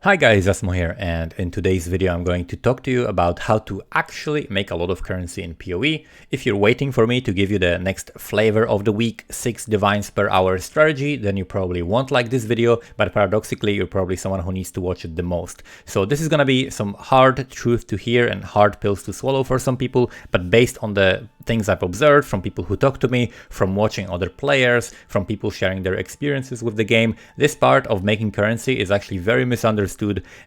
Hi guys, Asmo here, and in today's video I'm going to talk to you about how to actually make a lot of currency in PoE. If you're waiting for me to give you the next flavor of the week, 6 divines per hour strategy, then you probably won't like this video, but paradoxically you're probably someone who needs to watch it the most. So this is gonna be some hard truth to hear and hard pills to swallow for some people, but based on the things I've observed from people who talk to me, from watching other players, from people sharing their experiences with the game, this part of making currency is actually very misunderstood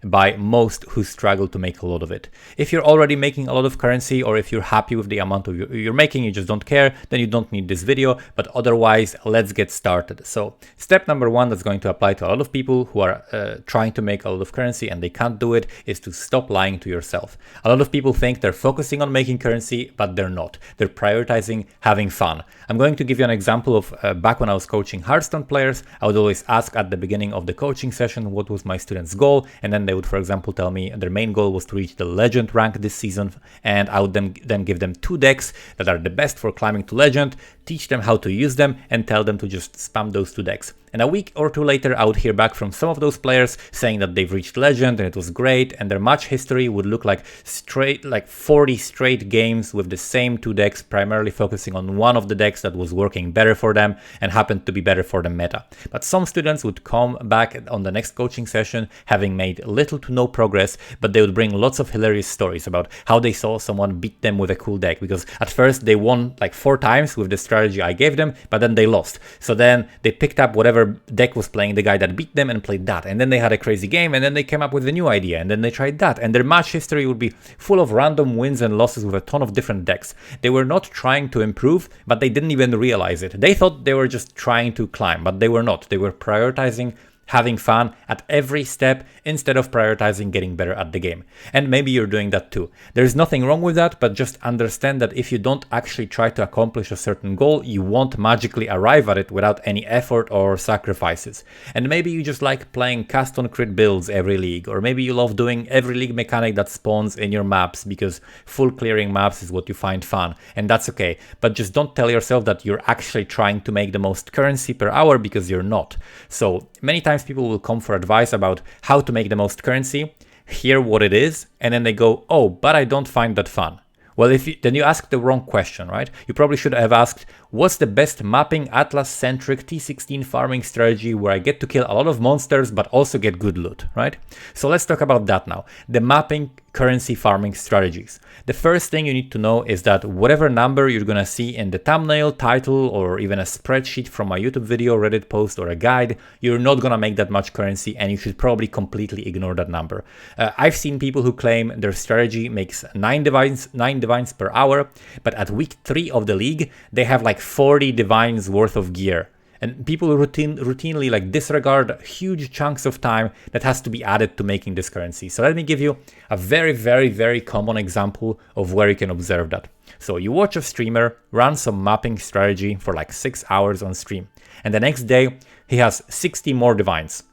by most who struggle to make a lot of it. If you're already making a lot of currency, or if you're happy with the amount of you're making, you just don't care, then you don't need this video, but otherwise let's get started. So step number one that's going to apply to a lot of people who are trying to make a lot of currency and they can't do it is to stop lying to yourself. A lot of people think they're focusing on making currency, but they're not. They're prioritizing having fun. I'm going to give you an example of back when I was coaching Hearthstone players. I would always ask at the beginning of the coaching session what was my student's goal, and then they would, for example, tell me their main goal was to reach the legend rank this season, and I would then give them 2 decks that are the best for climbing to legend, teach them how to use them, and tell them to just spam those 2 decks. And a week or 2 later, I would hear back from some of those players saying that they've reached legend and it was great, and their match history would look like 40 straight games with the same 2 decks, primarily focusing on one of the decks that was working better for them and happened to be better for the meta. But some students would come back on the next coaching session having made little to no progress, but they would bring lots of hilarious stories about how they saw someone beat them with a cool deck, because at first they won like 4 times with the strategy I gave them, but then they lost. So then they picked up whatever deck was playing the guy that beat them and played that, and then they had a crazy game, and then they came up with a new idea, and then they tried that, and their match history would be full of random wins and losses with a ton of different decks. They were not trying to improve, but they didn't even realize it. They thought they were just trying to climb, but they were not. They were prioritizing having fun at every step instead of prioritizing getting better at the game. And maybe you're doing that too. There's nothing wrong with that, but just understand that if you don't actually try to accomplish a certain goal, you won't magically arrive at it without any effort or sacrifices. And maybe you just like playing cast on crit builds every league, or maybe you love doing every league mechanic that spawns in your maps because full clearing maps is what you find fun, and that's okay. But just don't tell yourself that you're actually trying to make the most currency per hour, because you're not. So many times people will come for advice about how to make the most currency, hear what it is, and then they go, oh, but I don't find that fun. Well, then you ask the wrong question, right? You probably should have asked, what's the best mapping Atlas-centric T16 farming strategy where I get to kill a lot of monsters but also get good loot, right? So let's talk about that now. The mapping currency farming strategies. The first thing you need to know is that whatever number you're gonna see in the thumbnail, title, or even a spreadsheet from a YouTube video, Reddit post, or a guide, you're not gonna make that much currency, and you should probably completely ignore that number. I've seen people who claim their strategy makes 9 divines per hour, but at week 3 of the league, they have like 40 divines worth of gear. And people routinely like disregard huge chunks of time that has to be added to making this currency. So let me give you a very common example of where you can observe that. So you watch a streamer run some mapping strategy for like 6 hours on stream, and the next day he has 60 more divines.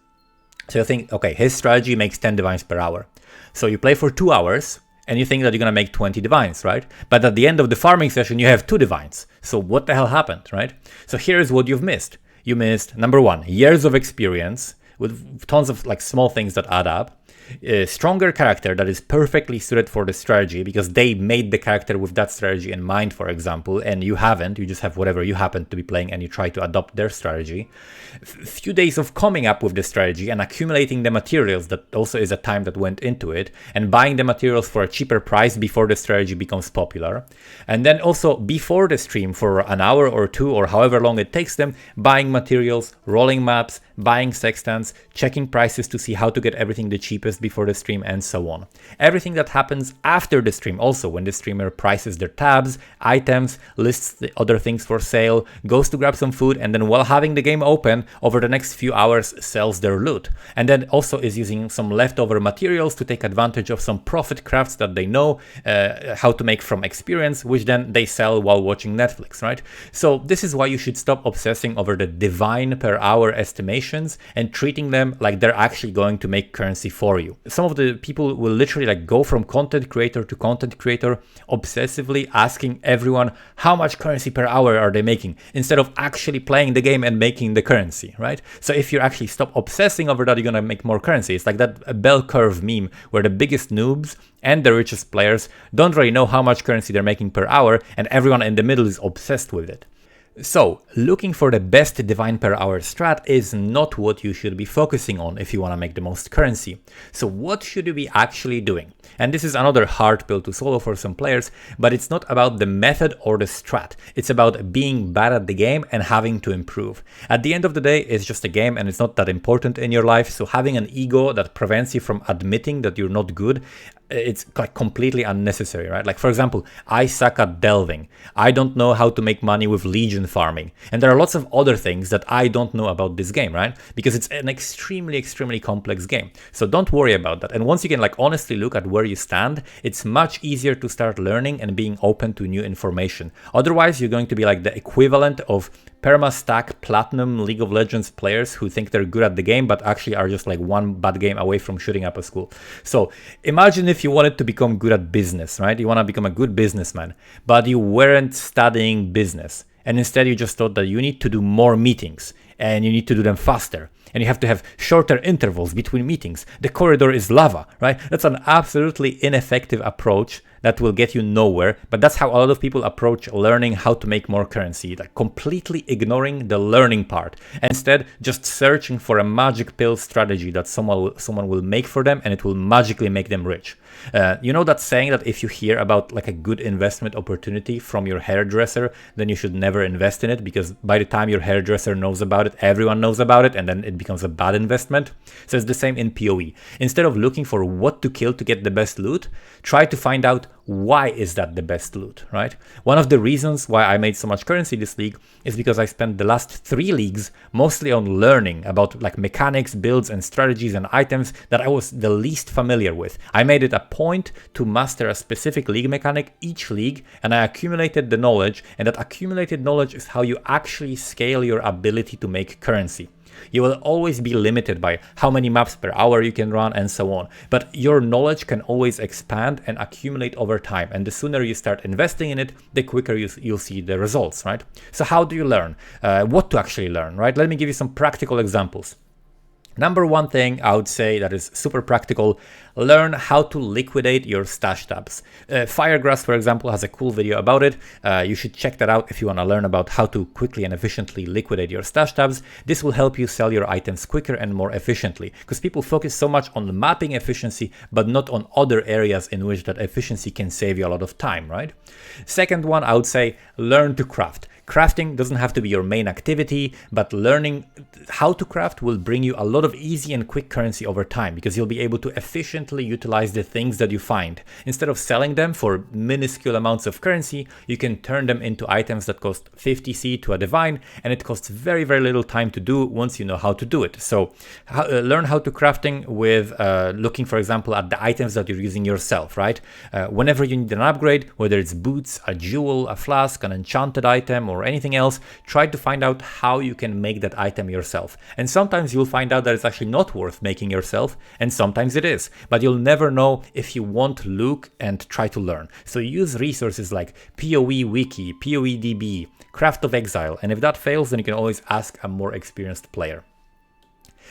So you think, okay, his strategy makes 10 divines per hour. So you play for 2 hours, and you think that you're gonna make 20 divines, right? But at the end of the farming session, you have 2 divines. So what the hell happened, right? So here's what you've missed. You missed, number 1, years of experience with tons of like small things that add up. A stronger character that is perfectly suited for the strategy because they made the character with that strategy in mind, for example, and you haven't. You just have whatever you happen to be playing and you try to adopt their strategy. Few days of coming up with the strategy and accumulating the materials, that also is a time that went into it, and buying the materials for a cheaper price before the strategy becomes popular. And then also before the stream for an hour or 2 or however long it takes them, buying materials, rolling maps, buying sextants, checking prices to see how to get everything the cheapest before the stream, and so on. Everything that happens after the stream, also when the streamer prices their tabs, items, lists the other things for sale, goes to grab some food, and then while having the game open, over the next few hours sells their loot. And then also is using some leftover materials to take advantage of some profit crafts that they know how to make from experience, which then they sell while watching Netflix, right? So this is why you should stop obsessing over the divine per hour estimations and treating them like they're actually going to make currency for for you. Some of the people will literally like go from content creator to content creator, obsessively asking everyone how much currency per hour are they making, instead of actually playing the game and making the currency, right? So if you actually stop obsessing over that, you're gonna make more currency. It's like that bell curve meme where the biggest noobs and the richest players don't really know how much currency they're making per hour, and everyone in the middle is obsessed with it. So, looking for the best divine per hour strat is not what you should be focusing on if you want to make the most currency. So what should you be actually doing? And this is another hard pill to swallow for some players, but it's not about the method or the strat. It's about being bad at the game and having to improve. At the end of the day, it's just a game and it's not that important in your life, so having an ego that prevents you from admitting that you're not good, it's like completely unnecessary, right? Like, for example, I suck at delving. I don't know how to make money with legion farming. And there are lots of other things that I don't know about this game, right? Because it's an extremely complex game. So don't worry about that. And once you can like honestly look at where you stand, it's much easier to start learning and being open to new information. Otherwise, you're going to be like the equivalent of perma-stack platinum League of Legends players who think they're good at the game, but actually are just like one bad game away from shooting up a school. So imagine if you wanted to become good at business, right? You want to become a good businessman, but you weren't studying business. And instead you just thought that you need to do more meetings and you need to do them faster. And you have to have shorter intervals between meetings. The corridor is lava, right? That's an absolutely ineffective approach that will get you nowhere, but that's how a lot of people approach learning how to make more currency, like completely ignoring the learning part. Instead, just searching for a magic pill strategy that someone will make for them and it will magically make them rich. You know that saying that if you hear about like a good investment opportunity from your hairdresser, then you should never invest in it, because by the time your hairdresser knows about it, everyone knows about it, and then it becomes a bad investment. So it's the same in PoE. Instead of looking for what to kill to get the best loot, try to find out why is that the best loot, right? One of the reasons why I made so much currency this league is because I spent the last 3 leagues mostly on learning about like mechanics, builds and strategies and items that I was the least familiar with. I made it a point to master a specific league mechanic each league, and I accumulated the knowledge, and that accumulated knowledge is how you actually scale your ability to make currency. You will always be limited by how many maps per hour you can run and so on, but your knowledge can always expand and accumulate over time, and the sooner you start investing in it, the quicker you'll see the results, right? So how do you learn? What to actually learn, right? Let me give you some practical examples. Number one thing I would say that is super practical, learn how to liquidate your stash tabs. Firegrass, for example, has a cool video about it. You should check that out if you want to learn about how to quickly and efficiently liquidate your stash tabs. This will help you sell your items quicker and more efficiently, because people focus so much on the mapping efficiency, but not on other areas in which that efficiency can save you a lot of time, right? Second one, I would say, learn to craft. Crafting doesn't have to be your main activity, but learning how to craft will bring you a lot of easy and quick currency over time, because you'll be able to efficiently utilize the things that you find. Instead of selling them for minuscule amounts of currency, you can turn them into items that cost 50C to a divine, and it costs very little time to do once you know how to do it. So learn how to crafting with looking, for example, at the items that you're using yourself, right? Whenever you need an upgrade, whether it's boots, a jewel, a flask, an enchanted item, or anything else, try to find out how you can make that item yourself. And sometimes you'll find out that it's actually not worth making yourself, and sometimes it is, but you'll never know if you won't look and try to learn. So use resources like PoE Wiki, PoEDB, Craft of Exile, and if that fails, then you can always ask a more experienced player.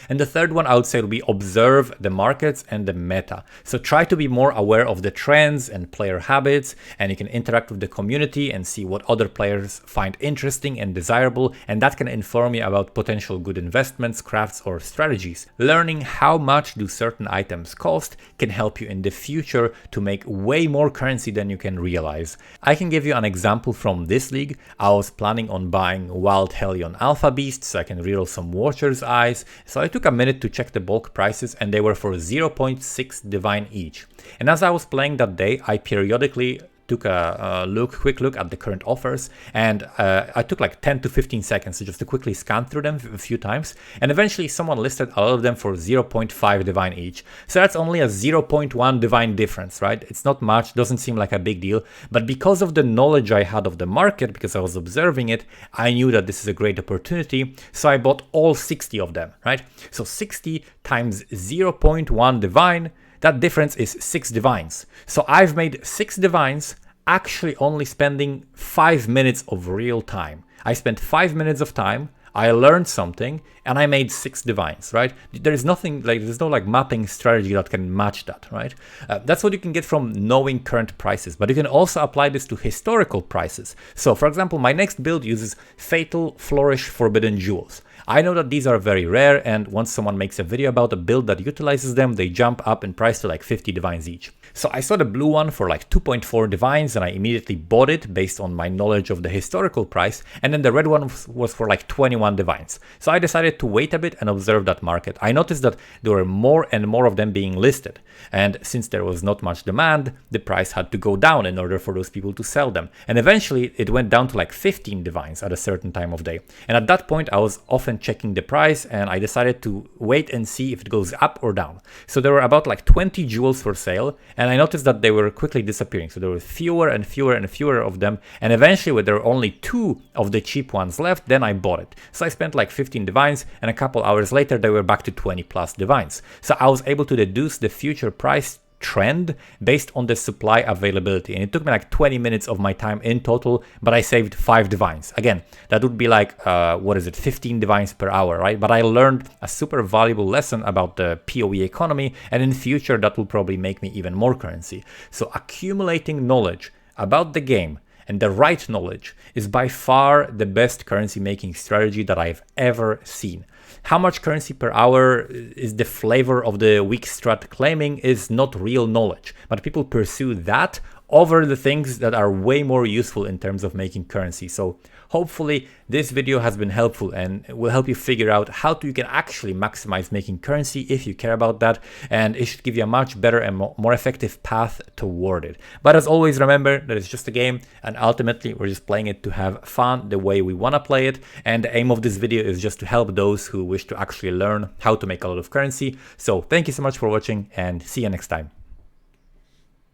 And the third one I would say will be observe the markets and the meta. So try to be more aware of the trends and player habits, and you can interact with the community and see what other players find interesting and desirable, and that can inform you about potential good investments, crafts or strategies. Learning how much do certain items cost can help you in the future to make way more currency than you can realize. I can give you an example from this league. I was planning on buying Wild Hellion Alpha Beast so I can reroll some Watcher's Eyes. So I took a minute to check the bulk prices, and they were for 0.6 divine each. And as I was playing that day, I periodically took a quick look at the current offers, and I took like 10 to 15 seconds to just to quickly scan through them a few times, and eventually someone listed a lot of them for 0.5 divine each. So that's only a 0.1 divine difference, right? It's not much, doesn't seem like a big deal, but because of the knowledge I had of the market, because I was observing it, I knew that this is a great opportunity, so I bought all 60 of them, right? So 60 times 0.1 divine, that difference is 6 divines. So I've made 6 divines, actually only spending 5 minutes of real time. I spent 5 minutes of time, I learned something, and I made 6 divines, right? There's nothing like, there's no like mapping strategy that can match that, right? That's what you can get from knowing current prices, but you can also apply this to historical prices. So for example, my next build uses Fatal, Flourish, Forbidden Jewels. I know that these are very rare, and once someone makes a video about a build that utilizes them, they jump up in price to like 50 divines each. So I saw the blue one for like 2.4 divines, and I immediately bought it based on my knowledge of the historical price, and then the red one was for like 21 divines. So I decided to wait a bit and observe that market. I noticed that there were more and more of them being listed, and since there was not much demand, the price had to go down in order for those people to sell them. And eventually it went down to like 15 divines at a certain time of day. And at that point I was often checking the price, and I decided to wait and see if it goes up or down. So there were about like 20 jewels for sale, and I noticed that they were quickly disappearing. So there were fewer and fewer and fewer of them, and eventually when there were only 2 of the cheap ones left, then I bought it. So I spent like 15 divines, and a couple hours later they were back to 20 plus divines. So I was able to deduce the future price trend based on the supply availability, and it took me like 20 minutes of my time in total, but I saved 5 divines. Again, that would be like 15 divines per hour, right? But I learned a super valuable lesson about the PoE economy, and in future that will probably make me even more currency. So accumulating knowledge about the game, and the right knowledge, is by far the best currency making strategy that I've ever seen. How much currency per hour is the flavor of the weak strat claiming is not real knowledge, but people pursue that over the things that are way more useful in terms of making currency. So hopefully this video has been helpful and will help you figure out how you can actually maximize making currency if you care about that, and it should give you a much better and more effective path toward it. But as always, remember that it's just a game, and ultimately we're just playing it to have fun the way we want to play it, and the aim of this video is just to help those who wish to actually learn how to make a lot of currency. So thank you so much for watching, and see you next time.